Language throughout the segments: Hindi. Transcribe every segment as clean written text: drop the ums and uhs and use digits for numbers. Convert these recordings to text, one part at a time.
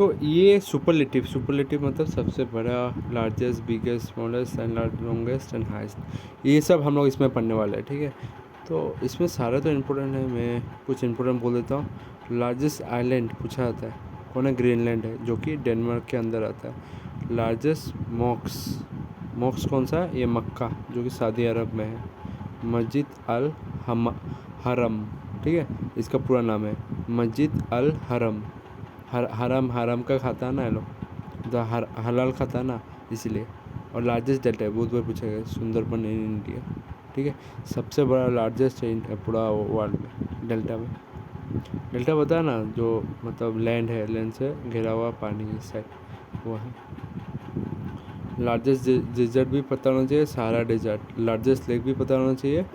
तो ये सुपरलेटिव, सुपरलेटिव मतलब सबसे बड़ा, largest, biggest, smallest and longest and highest, ये सब हम लोग इसमें पढ़ने वाले हैं, ठीक है। तो इसमें सारा तो इम्पोर्टेंट है, मैं कुछ इम्पोर्टेंट बोल देता हूँ। लार्जेस्ट आइलैंड पूछा जाता है, कौन है? ग्रीनलैंड है, जो कि डेनमार्क के अंदर आता है। लार्जेस्ट मॉक्स, मॉक्स कौन सा है? ये मक्का, जो कि सऊदी अरब में है। मस्जिद अल हरम, ठीक है, इसका पूरा नाम है मस्जिद अल हरम। हरम, हरम का खाता है ना ये लोग, तो हलाल खाता है ना, इसलिए। और लार्जेस्ट डेल्टा है, बहुत बार पूछा गया, सुंदरबन इन इंडिया, ठीक है। सबसे बड़ा लार्जेस्ट है पूरा वर्ल्ड में, डेल्टा में। डेल्टा पता है ना, जो मतलब लैंड है, लैंड से घिरा हुआ पानी इस साइड, वो है। लार्जेस्ट डिजर्ट भी पता होना चाहिए, सहारा डिजर्ट। लार्जेस्ट लेक भी पता होना चाहिए,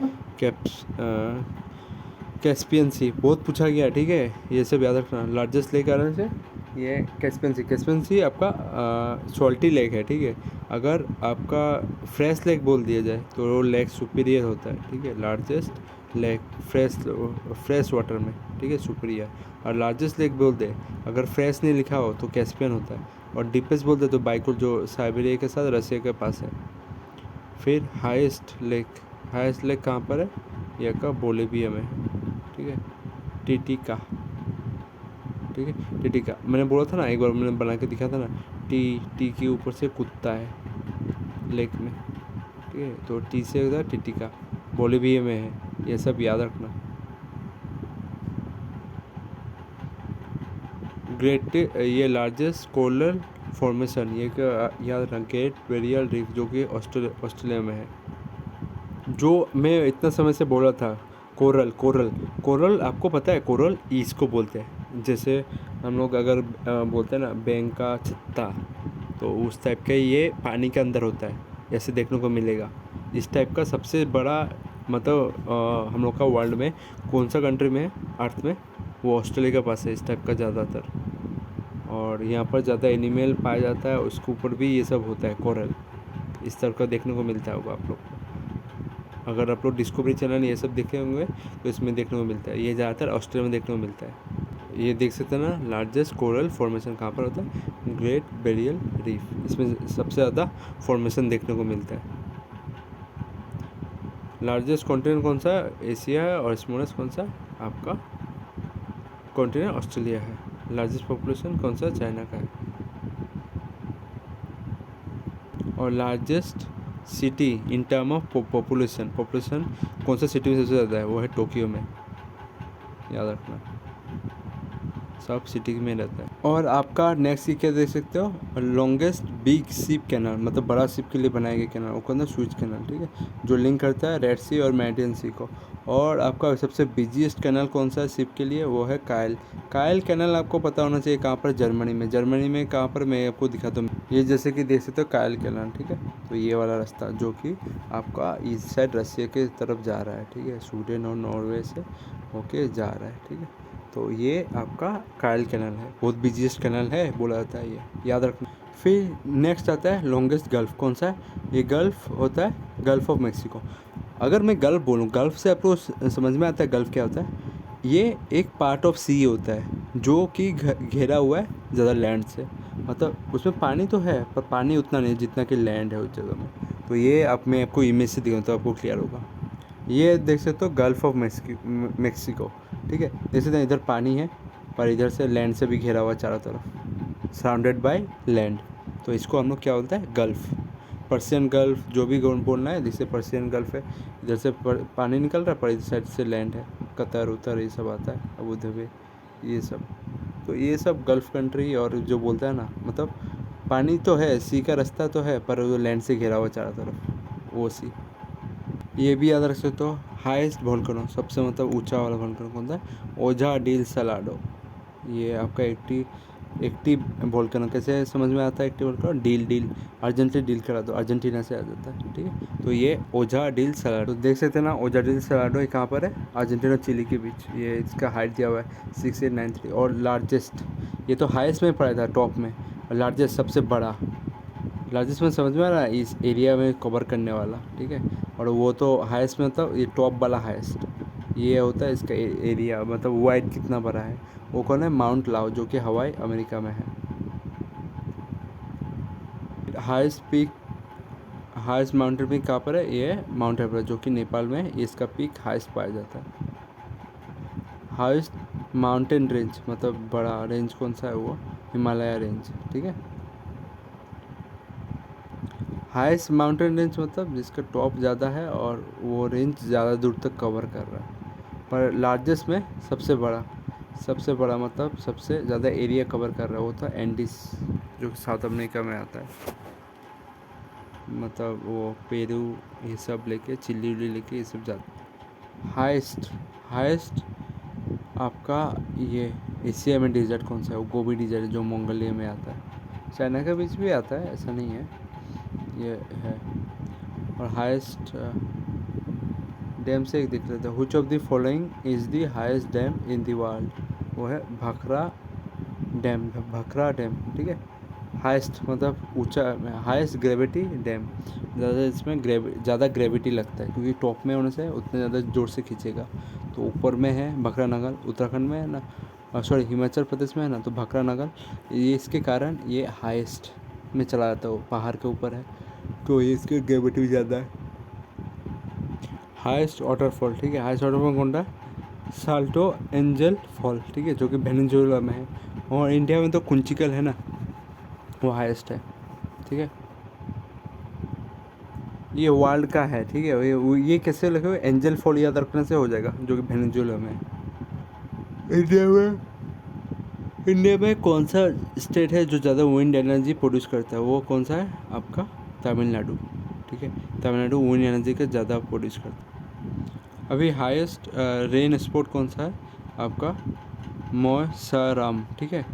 कैस्पियन सी, बहुत पूछा गया, ठीक है, ये सब याद रखना। लार्जेस्ट लेक आ रहा है, ये कैस्पियन सी। कैस्पियन सी आपका सॉल्टी लेक है, ठीक है। अगर आपका फ्रेश लेक बोल दिया जाए तो वो लेक सुपीरियर होता है, ठीक है। लार्जेस्ट लेक फ्रेश वाटर में, ठीक है, सुपीरियर। और लार्जेस्ट लेक बोल दे अगर फ्रेश नहीं लिखा हो तो कैस्पियन होता है। और डीपेस्ट बोल दे तो बाइकुल, जो साइबेरिया के साथ रसिया के पास है। फिर हाईएस्ट लेक कहाँ पर है? यह का बोलिविया में, ठीक है, टिटिका, ठीक है, टिटिका। मैंने बोला था ना, एक बार मैंने बना के दिखा था ना, टी के ऊपर से कुत्ता है लेक में, ठीक है, तो टी से होता है टिटिका, बोलिविया में है, ये सब याद रखना। ग्रेट, ये लार्जेस्ट कोरल फॉर्मेशन, ये क्या याद रखना, ग्रेट बैरियर रीफ, जो कि ऑस्ट्रेलिया में है। जो मैं इतना समय से बोला था, कोरल, कोरल आपको पता है, कोरल इसको बोलते हैं। जैसे हम लोग अगर बोलते हैं ना बैंक का छत्ता, तो उस टाइप का ये पानी के अंदर होता है, ऐसे देखने को मिलेगा। इस टाइप का सबसे बड़ा मतलब हम लोग का वर्ल्ड में कौन सा कंट्री में है अर्थ में? वो ऑस्ट्रेलिया के पास है, इस टाइप का ज़्यादातर। और यहाँ पर ज़्यादा एनिमल पाया जाता है, उसके ऊपर भी ये सब होता है, कोरल इस तरह का देखने को मिलता होगा आप लोग को। अगर आप लोग डिस्कवरी चैनल ये सब देखे होंगे तो इसमें देखने को मिलता है, ये ज़्यादातर ऑस्ट्रेलिया में देखने को मिलता है। ये देख सकते हैं ना, लार्जेस्ट कोरल फॉर्मेशन कहाँ पर होता है? ग्रेट बैरियर रीफ, इसमें सबसे ज़्यादा फॉर्मेशन देखने को मिलता है। लार्जेस्ट कॉन्टिनेंट कौन सा? एशिया है। और स्मॉलेस्ट कौन सा? आपका कॉन्टिनेंट ऑस्ट्रेलिया है। लार्जेस्ट पॉपुलेशन कौन सा? चाइना का है। और largest city in term of population कौन सा सिटी में सबसे ज़्यादा है? वो है टोक्यो में, याद रखना, सब सिटी में रहता है। और आपका नेक्स्ट क्या देख सकते हो, लॉन्गेस्ट बिग शिप कैनाल, मतलब बड़ा शिप के लिए बनाया गया कैनाल, वो कौन सा? सुएज कैनाल, ठीक है, जो लिंक करता है रेड सी और मेडिटेरियन सी को। और आपका सबसे बिजीएस्ट कैनाल कौन सा है शिप के लिए? वो है कायल कैनाल। आपको पता होना चाहिए कहाँ पर? जर्मनी में कहाँ पर? मैं आपको दिखाता हूँ, ये जैसे कि देख सकते हो कायल कैनाल, ठीक है। तो ये वाला रास्ता जो कि आपका इस साइड रसिया के तरफ जा रहा है, ठीक है, स्वीडन और नॉर्वे से होके जा रहा है, ठीक है। तो ये आपका कायल कैनाल है, बहुत बिजीएस्ट कैनाल है बोला जाता है, ये याद रखना। फिर नेक्स्ट आता है लॉन्गेस्ट गल्फ, कौन सा है? ये गल्फ होता है गल्फ ऑफ मेक्सिको। अगर मैं गल्फ बोलूँ, गल्फ से आपको समझ में आता है गल्फ क्या होता है? ये एक पार्ट ऑफ सी होता है जो कि घेरा हुआ है ज़्यादा लैंड से, मतलब उसमें पानी तो है पर पानी उतना नहीं जितना कि लैंड है उस जगह में। तो ये मैं आपको इमेज से दिखाऊँ तो आपको क्लियर होगा। ये देख सकते हो गल्फ ऑफ मेक्सिको, ठीक है, देख सकते हैं इधर पानी है पर इधर से लैंड से भी घिरा हुआ चारों तरफ, सराउंडेड बाय लैंड। तो इसको हम लोग क्या बोलते हैं? गल्फ, पर्शियन गल्फ, जो भी बोलना है, जिससे पर्शियन गल्फ है, इधर से पानी निकल रहा है पर इधर साइड से लैंड है, कतर उतर ये सब आता है, अबू धाबी ये सब। तो ये सब गल्फ कंट्री, और जो बोलता है ना, मतलब पानी तो है, सी का रास्ता तो है पर वो लैंड से घिरा हुआ चारों तरफ, वो सी। ये भी याद रख सकते हो, हाईएस्ट वोल्केनो, सबसे मतलब ऊंचा वाला वोल्केनो कौन सा है? ओजा डिल सलाडो। ये आपका एक्टिव वोल्केनो, कैसे समझ में आता है active volcano? Deal Argentina deal करा दो, अर्जेंटीना से आ जाता है, ठीक है। तो ये ओजा डिल सलाडो देख सकते हैं ना, ओजा डिल सलाडो ये कहाँ पर है? अर्जेंटीना चिली के बीच। ये इसका हाइट दिया हुआ है 6893। और लार्जेस्ट, ये तो हाईएस्ट में पड़ा था टॉप में, और लार्जेस्ट सबसे बड़ा, लार्जेस्ट में समझ में आ रहा है, इस एरिया में कवर करने वाला, ठीक है। और वो तो हाईएस्ट में, मतलब ये टॉप वाला हाईएस्ट ये होता है इसका एरिया, मतलब वाइड कितना बड़ा है, वो कौन है? माउंट लाओ, जो कि हवाई अमेरिका में है। हाईएस्ट माउंटेन पीक कहाँ पर है? ये है माउंट एवरेस्ट, जो कि नेपाल में है। इसका पीक हाईएस्ट पाया जाता है। हाईएस्ट माउंटेन रेंज मतलब बड़ा रेंज कौन सा है? वो हिमालय रेंज, ठीक है। हाईएस्ट माउंटेन रेंज मतलब जिसका टॉप ज़्यादा है और वो रेंज ज़्यादा दूर तक कवर कर रहा है। पर लार्जेस्ट में सबसे बड़ा मतलब सबसे ज़्यादा एरिया कवर कर रहा है वो था एंडीज, जो कि साउथ अमेरिका में आता है। मतलब वो पेरू ये सब लेके, चिल्ली उल्ली लेके ये सब जाता है। हाईएस्ट आपका ये एशिया में डेजर्ट कौन सा है? वो गोबी डेजर्ट, जो मंगोलिया में आता है। चाइना के बीच भी आता है, ऐसा नहीं है, ये है। और हाईएस्ट डैम से एक दिख लेते हैं। Which of the following is the highest dam in the world? वो है भाखरा डैम, ठीक है। हाईएस्ट मतलब ऊंचा, हाईएस्ट ग्रेविटी डैम, ज़्यादा इसमें ज़्यादा ग्रेविटी लगता है, क्योंकि टॉप में होने से उतने ज़्यादा ज़ोर से खींचेगा। तो ऊपर में है भाखरा नगर, उत्तराखंड में है ना, सॉरी हिमाचल प्रदेश में है ना, तो भाखरा नगर, ये इसके कारण ये हाईएस्ट में चला जाता है, वो पहाड़ के ऊपर है, तो ये इसकी ग्रेविटी भी ज़्यादा है। हाईएस्ट वाटरफॉल, ठीक है, हाईएस्ट वाटरफॉल कौन सा? साल्टो एंजल फॉल, ठीक है, जो कि वेनेजुएला में है। और इंडिया में तो कुंचिकल है ना, वो हाईएस्ट है, ठीक है। ये वर्ल्ड का है, ठीक है। ये कैसे लगे हुए? एंजल फॉल याद रखने से हो जाएगा, जो कि वेनेजुएला में है। इंडिया में कौन सा स्टेट है जो ज़्यादा विंड एनर्जी प्रोड्यूस करता है? वो कौन सा है आपका? तमिलनाडु, ठीक है। तमिलनाडु विंड एनर्जी का ज़्यादा प्रोड्यूस करता है। अभी हाईएस्ट रेन स्पॉट कौन सा है आपका? मौसराम, ठीक है।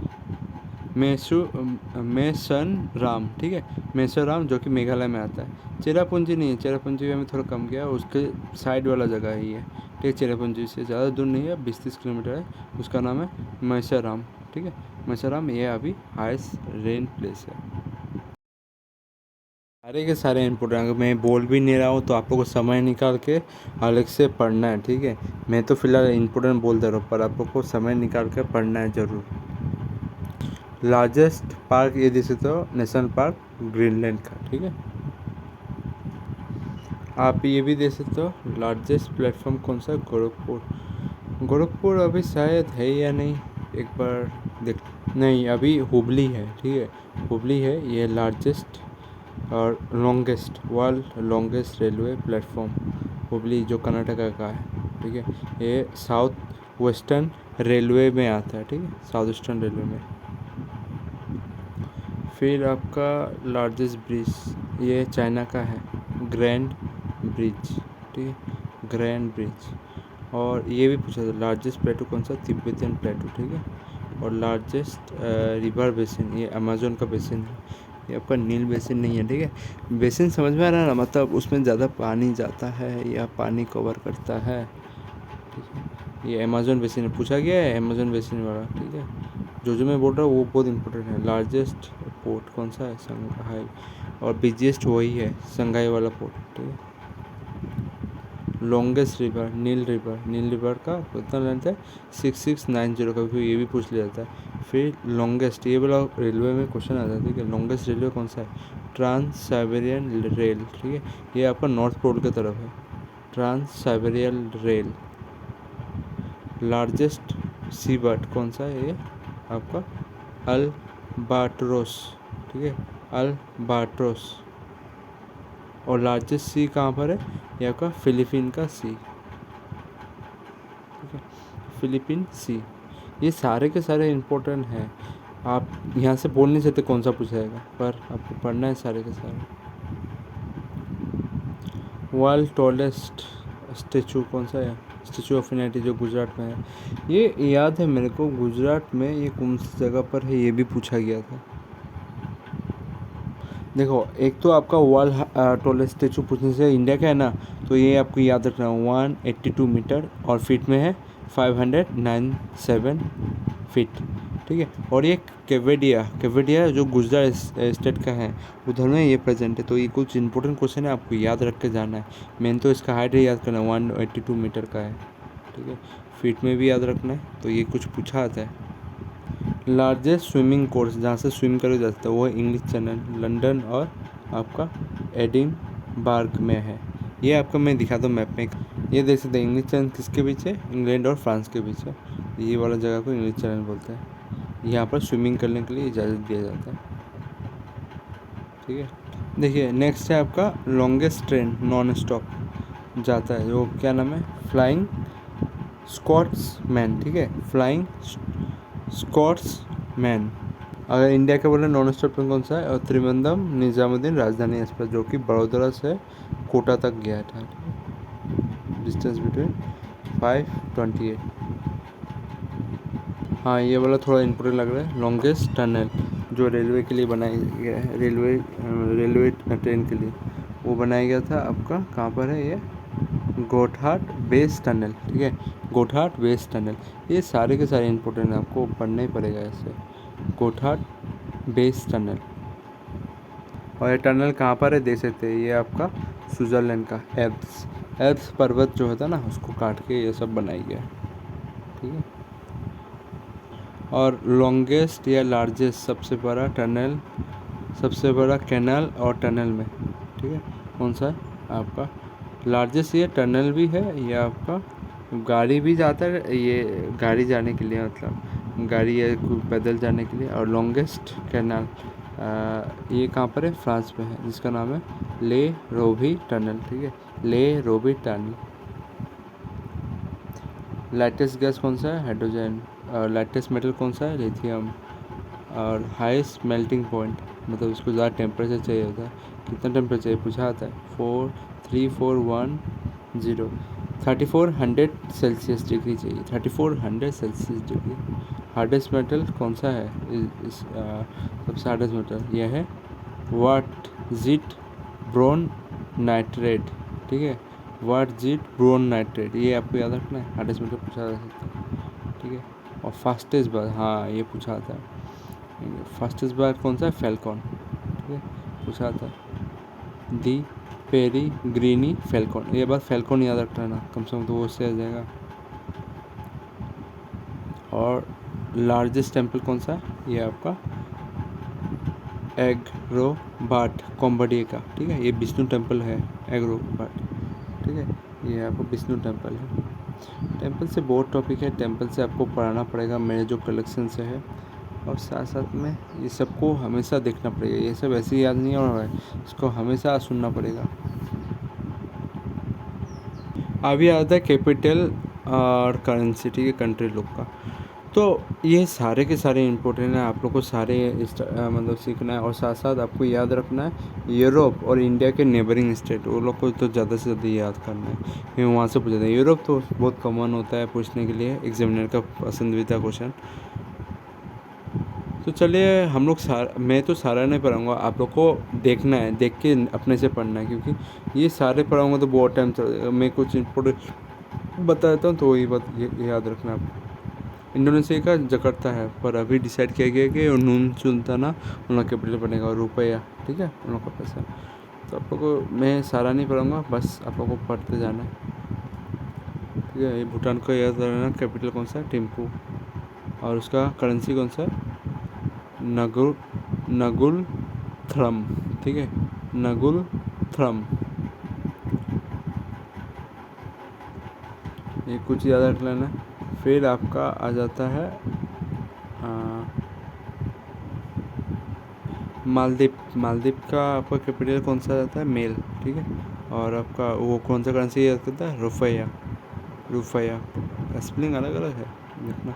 मेसनराम, ठीक है, मेसोराम, जो कि मेघालय में आता है। चेरापूंजी नहीं है, चेरापूंजी में हमें थोड़ा कम गया, उसके साइड वाला जगह है ये, ठीक है। चेरापूंजी से ज़्यादा दूर नहीं है, 20-30 किलोमीटर है। उसका नाम है मेसोराम, ठीक है। मेसोराम ये अभी हाईएस्ट रेन प्लेस है। सारे के सारे इम्पोर्टेंट, मैं बोल भी नहीं रहा हूँ, तो आप लोग को समय निकाल के अलग से पढ़ना है, ठीक है। मैं तो फिलहाल इम्पोर्टेंट बोल दे रहा हूँ, पर आप लोग को समय निकाल के पढ़ना है ज़रूर। लार्जेस्ट पार्क ये देख सकते हो, नेशनल पार्क ग्रीनलैंड का, ठीक है। आप ये भी देख सकते हो, लार्जेस्ट प्लेटफॉर्म कौन सा? गोरखपुर अभी शायद है या नहीं, एक बार देख। नहीं, अभी हुबली है, ठीक है, हुबली है ये लार्जेस्ट और world longest railway platform, Hubli, जो कर्नाटका का है, ठीक है। ये साउथ वेस्टर्न रेलवे में आता है, ठीक है, साउथ ईस्टर्न रेलवे में। फिर आपका लार्जेस्ट ब्रिज ये चाइना का है, ग्रैंड ब्रिज, ठीक है, ग्रैंड ब्रिज। और ये भी पूछा था, लार्जेस्ट प्लेटू कौन सा? तिब्बतियन प्लेटू, ठीक है। और लार्जेस्ट रिवर बेसिन ये अमेजोन का बेसिन है, ये आपका नील बेसिन नहीं है, ठीक है। बेसिन समझ में आ रहा है ना, मतलब उसमें ज़्यादा पानी जाता है या पानी कवर करता है, ठीक है। ये अमेजोन बेसिन है, पूछा गया है अमेजोन बेसिन वाला, ठीक है। जो मैं बोल रहा हूँ वो बहुत इंपॉर्टेंट है। लार्जेस्ट पोर्ट कौन सा है? संघाई। और बिजिएस्ट वही है, संघाई वाला पोर्ट, ठीक है। लॉन्गेस्ट रिवर नील रिवर का कितना लेंथ है? 6690 का, ये भी पूछ लिया जाता है। फिर लॉन्गेस्ट, ये वाला रेलवे में क्वेश्चन आता है, ठीक है। लॉन्गेस्ट रेलवे कौन सा है? ट्रांस साइबेरियन रेल, ठीक है, ये आपका नॉर्थ पोल की तरफ है, trans Siberian rail. Largest sea bird कौन सा है? ये आपका अल्बाट्रोस, ठीक है, अल्बाट्रोस। और लार्जेस्ट सी कहाँ पर है? ये आपका फिलीपीन का सी, ठीक है, फिलीपीन सी। ये सारे के सारे इम्पोर्टेंट हैं, आप यहाँ से बोल नहीं सकते कौन सा पूछा जाएगा, पर आपको पढ़ना है सारे के सारे। वर्ल्ड टॉलेस्ट स्टेचू कौन सा है? स्टेचू ऑफ यूनिटी, जो गुजरात में है। ये याद है मेरे को, गुजरात में ये कौन सी जगह पर है, ये भी पूछा गया था। देखो, एक तो आपका वर्ल्ड टॉलेस्ट स्टेचू पूछने से इंडिया का है ना, तो ये आपको याद रखना है, 182 मीटर और फीट में है 597 फीट, ठीक है। और ये केवेडिया जो गुजरात स्टेट का है, उधर में ये प्रेजेंट है। तो ये कुछ इंपॉर्टेंट क्वेश्चन है, आपको याद रख के जाना है। मेन तो इसका हाइट याद करना है, 182 मीटर का है, ठीक है। फीट में भी याद रखना है, तो ये कुछ पूछा आता है। लार्जेस्ट स्विमिंग कोर्स जहाँ से स्विम करके जा सकते हैं वो है इंग्लिश चैनल, लंदन और आपका एडिनबर्ग में है। ये आपको मैं दिखा दूँ मैप में, ये देख सकते हैं इंग्लिश चैनल किसके बीच है, इंग्लैंड और फ्रांस के बीच है। ये वाला जगह को इंग्लिश चैनल बोलते हैं। यहाँ पर स्विमिंग करने के लिए इजाज़त दिया जाता है। ठीक है, देखिए नेक्स्ट है आपका लॉन्गेस्ट ट्रेन नॉन स्टॉप जाता है, वो क्या नाम है, फ्लाइंग स्कॉट्समैन। ठीक है, फ्लाइंग स्कॉट्समैन। अगर इंडिया का बोले नॉन स्टॉप ट्रेन कौन सा है, और त्रिवेंद्रम निजामुद्दीन राजधानी एक्सप्रेस जो कि बड़ोदरा से कोटा तक गया था। Distance between 528। हाँ, ये वाला थोड़ा इंपॉर्टेंट लग रहा है। लॉन्गेस्ट टनल जो रेलवे के लिए बनाया गया है, रेलवे ट्रेन के लिए वो बनाया गया था आपका, कहाँ पर है ये, गोठाट बेस टनल। ठीक है, गोठाट बेस टनल। ये सारे के सारे इंपॉर्टेंट है, आपको पढ़ना ही पड़ेगा ऐसे। गोठाट बेस टनल। और ये टनल कहाँ पर है देख सकते हैं, ये आपका स्विट्ज़रलैंड का एल्प्स पर्वत जो होता है ना, उसको काट के ये सब बनाया गया है। ठीक है, और लॉन्गेस्ट या लार्जेस्ट सबसे बड़ा टनल, सबसे बड़ा कैनाल और टनल में, ठीक है, कौन सा है आपका लार्जेस्ट। ये टनल भी है, ये आपका गाड़ी भी जाता है, ये गाड़ी जाने के लिए, मतलब गाड़ी या पैदल जाने के लिए। और लॉन्गेस्ट कैनाल ये कहाँ पर है, फ्रांस में है, जिसका नाम है ले रोबी टनल। ठीक है, ले रोबी टनल। लाइटेस्ट गैस कौन सा है, हाइड्रोजन। और लाइटेस्ट मेटल कौन सा है, लिथियम। और हाईएस्ट मेल्टिंग पॉइंट, मतलब इसको ज़्यादा टेम्परेचर चाहिए होता है, कितना टेम्परेचर पूछा आता है, 3410 3400 सेल्सियस डिग्री चाहिए, 3400 सेल्सियस डिग्री। हार्डेस्ट मेटल कौन सा है, सबसे हार्डेस्ट मेटल यह है क्वार्ट्ज़िट ब्रोन नाइट्रेट। ठीक है, क्वार्ट्ज़िट ब्रोन नाइट्रेट, ये आपको याद रखना है, हार्डेस्ट मेटल पूछा जा सकता है। ठीक है, और फास्टेस्ट बार, हाँ ये पूछा आता है, फास्टेस्ट बार कौन सा है, फैल्कॉन। ठीक है, पूछा आता है दी पेरी ग्रीनी फैल्कॉन, ये बार फैल्कॉन याद रखना है ना, कम से कम तो वो उससे आ जाएगा। और लार्जेस्ट टेम्पल कौन सा है, ये आपका एग्रोबाट कोम्बोडिया का। ठीक है, ये विष्णु टेम्पल है, एग्रोबाट। ठीक है, ये आपको विष्णु टेम्पल है। टेम्पल से बहुत टॉपिक है, टेम्पल से आपको पढ़ाना पड़ेगा मेरे जो कलेक्शन से है, और साथ साथ में ये सबको हमेशा देखना पड़ेगा, ये सब ऐसे ही याद नहीं हो रहा है, इसको हमेशा सुनना पड़ेगा। अभी आता है कैपिटल और करेंसी। ठीक है, कंट्री लोग का, तो ये सारे के सारे इंपॉर्टेंट हैं, आप लोग को सारे मतलब सीखना है। और साथ साथ आपको याद रखना है यूरोप और इंडिया के नेबरिंग स्टेट, वो लोग को तो ज़्यादा से ज़्यादा याद करना है, क्योंकि वहाँ से पूछते हैं। यूरोप तो बहुत कॉमन होता है पूछने के लिए, एग्जामिनर का पसंदीदा क्वेश्चन। तो चलिए हम लोग मैं तो सारा नहीं पढ़ाऊँगा, आप लोग को देखना है, देख के अपने से पढ़ना है, क्योंकि ये सारे पढ़ाऊँगा तो बहुत टाइम चलेगा। मैं कुछ इम्पोर्टेंट बता देता हूँ, तो वही बात याद रखना आपको। इंडोनेशिया का जकार्ता है, पर अभी डिसाइड किया गया कि नून सुल्ताना उन लोग कैपिटल बनेगा, और रुपया। ठीक है, उन लोग का पैसा। तो आप लोग को मैं सारा नहीं पढ़ाऊँगा, बस आप लोग को पढ़ते जाना है। ठीक है, ये भूटान का याद रहना, कैपिटल कौन सा है, थिम्पू। और उसका करेंसी कौन सा है, नगुल थ्रम। ठीक है, नगुल थ्रम। ये कुछ याद रख लेना। फिर आपका आ जाता है मालदीव का आपका कैपिटल कौन सा रहता है, मेल। ठीक है, और आपका वो कौन सा करेंसी याद करता है, रुपया। स्पेलिंग अलग अलग है, देखना।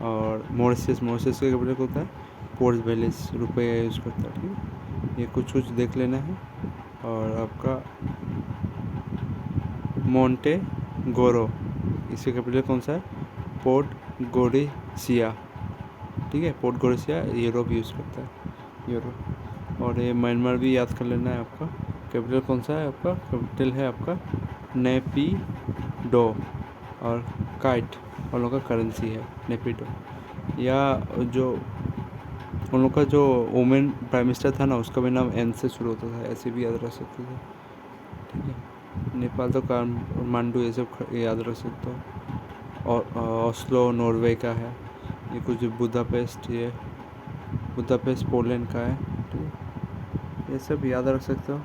और मॉरिशस का कैपिटल होता है पोर्ट वेलिस, रुपया यूज़ करता है। ठीक है, ये कुछ देख लेना है। और आपका मोंटे गोरो, इसका कैपिटल कौन सा है, पोर्ट गोरिसिया। ठीक है, पोर्ट गोरिसिया यूरोप यूज़ करता है, यूरोप। और ये म्यांमार भी याद कर लेना है। आपका कैपिटल कौन सा है, आपका कैपिटल है आपका नेपिडो। और काइट उन लोग का करेंसी है, नेपिडो। या जो उन लोग का जो वुमेन प्राइम मिनिस्टर था ना, उसका भी नाम एन से शुरू होता था, ऐसे भी याद रख सकते थे। ठीक है, नेपाल तो काठमांडू, ये सब याद रख सकते हो। और ओस्लो नॉर्वे का है। ये कुछ बुदापेस्ट, ये बुदापेस्ट पोलैंड का है, ठीक है, ये सब याद रख सकते हो।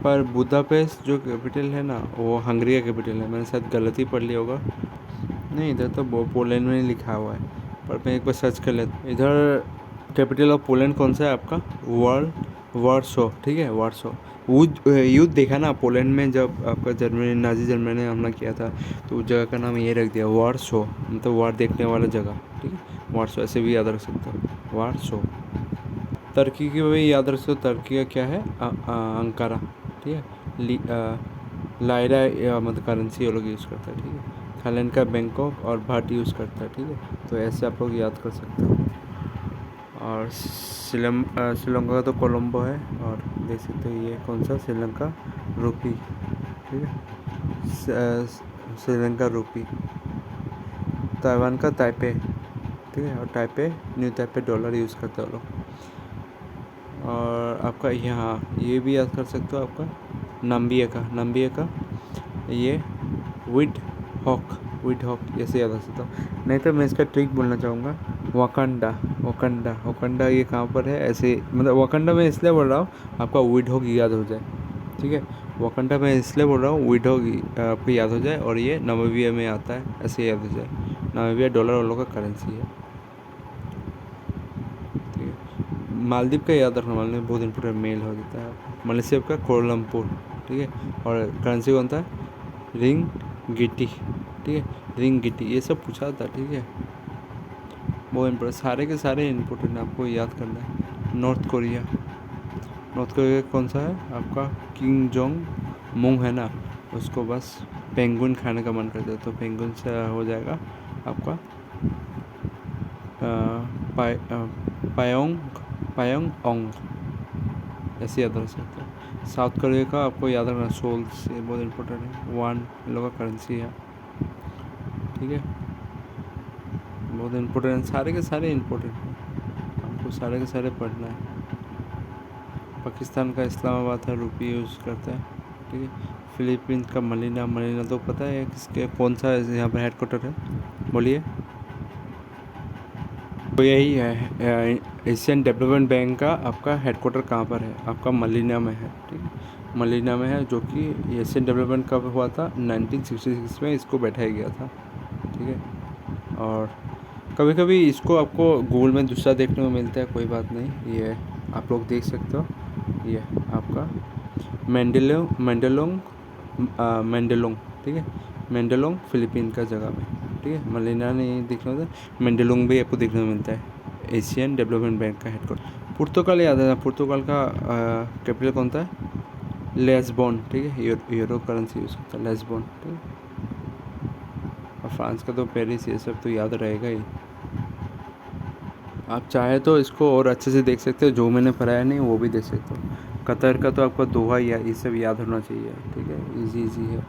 पर बुदापेस्ट जो कैपिटल है ना वो हंगरी का कैपिटल है, मैंने शायद गलती पढ़ लिया होगा। नहीं, इधर तो पोलैंड में लिखा हुआ है, पर मैं एक बार सर्च कर लेता हूँ। इधर कैपिटल ऑफ पोलैंड कौन सा है आपका? वार्सो, ठीक है, वार्सो। युद्ध देखा ना पोलैंड में, जब आपका जर्मनी, नाजी जर्मनी ने हमला किया था, तो उस जगह का नाम ये रख दिया वार्सो, मतलब वार देखने वाला जगह, ठीक है, वार्सो, ऐसे भी याद रख सकते हो, वार्सो। तुर्की की भी याद रख सकते हो, तुर्की का क्या है? अंकारा, ठीक है। लायरा मतलब करेंसी वो लोग यूज़ करता है, ठीक है। थाईलैंड का बैंकॉक और भाट यूज़ करता है, ठीक है, तो ऐसे आप लोग याद कर सकते हो। और श्रीलंका का तो कोलंबो है, और देख सकते हो ये कौन सा, श्रीलंका रुपी, ठीक है, श्रीलंका रुपी। ताइवान का ताइपे, ठीक है, और Taipei, new Taipei dollar use करते हो लोग। और आपका यहाँ ये भी याद कर सकते हो, आपका नाम्बिया का ये विड हॉक ऐसे याद रख सकता हूँ। नहीं तो मैं इसका ट्रिक बोलना चाहूँगा, वकांडा ये कहाँ पर है, ऐसे मतलब वकांडा मैं इसलिए बोल रहा हूँ आपका विड हॉक याद हो जाए, ठीक है। वकांडा मैं इसलिए बोल रहा हूँ विड हॉक आपको याद हो जाए, और ये नामीबिया में आता है, ऐसे याद हो जाए। नामीबिया डॉलर वालों का करेंसी है, ठीक है। मालदीव का याद रखना, मालदीव बहुत इंपॉर्टेंट मेल हो जाता है। मलेशिया का कोलमपुर, ठीक है, और करेंसी कौन था? रिंग गिटी, ठीक है, रिंग गिटी, ये सब पूछा था, ठीक है, बहुत इंपॉर्टेंट, सारे के सारे इंपॉर्टेंट आपको याद करना है। नॉर्थ कोरिया कौन सा है आपका? किंग जोंग मुंग है ना, उसको बस पेंगुइन खाने का मन करता है, तो पेंगुइन से हो जाएगा आपका पायोंग ओंग, ऐसे याद रख सकते हैं। साउथ कोरिया का आपको याद रखना सोल, से बहुत इंपॉर्टेंट है, वन इन लोग का करेंसी है, ठीक है, बहुत इंपॉर्टेंट, सारे के सारे इंपॉर्टेंट हैं, आपको सारे के सारे पढ़ना है। पाकिस्तान का इस्लामाबाद है, रुपये यूज़ करता है, ठीक है। फिलीपींस का मनीला तो पता है किसके, कौन सा यहाँ पर हेडक्वार्टर है, बोलिए। तो यही है, एशियन डेवलपमेंट बैंक का आपका हेडक्वार्टर कहाँ पर है? आपका मलीना में है, ठीक है, मलीना में है, जो कि एशियन डेवलपमेंट कब हुआ था? 1966 में इसको बैठाया गया था, ठीक है। और कभी कभी इसको आपको गूगल में दूसरा देखने को मिलता है, कोई बात नहीं, ये आप लोग देख सकते हो, ये आपका मेंडेलोंग, ठीक है, मेंडेलोंग फिलीपीन का जगह में, ठीक है। मलीना नहीं देखना होता, मेंडेलोंग भी आपको देखने को मिलता है, एशियन डेवलपमेंट बैंक का हेडक्वार्टर। पुर्तगाल याद है, पुर्तगाल का कैपिटल कौन था? लेस्बोन, ठीक है, यूरो करेंसी यूज़ करता है, लेस्बोन, ठीक है। और फ्रांस का तो पेरिस, ये सब तो याद रहेगा ही। आप चाहे तो इसको और अच्छे से देख सकते हो, जो मैंने पढ़ाया नहीं वो भी देख सकते हो। कतर का तो आपका दोहा, या ये सब याद होना चाहिए, ठीक है, इजी है।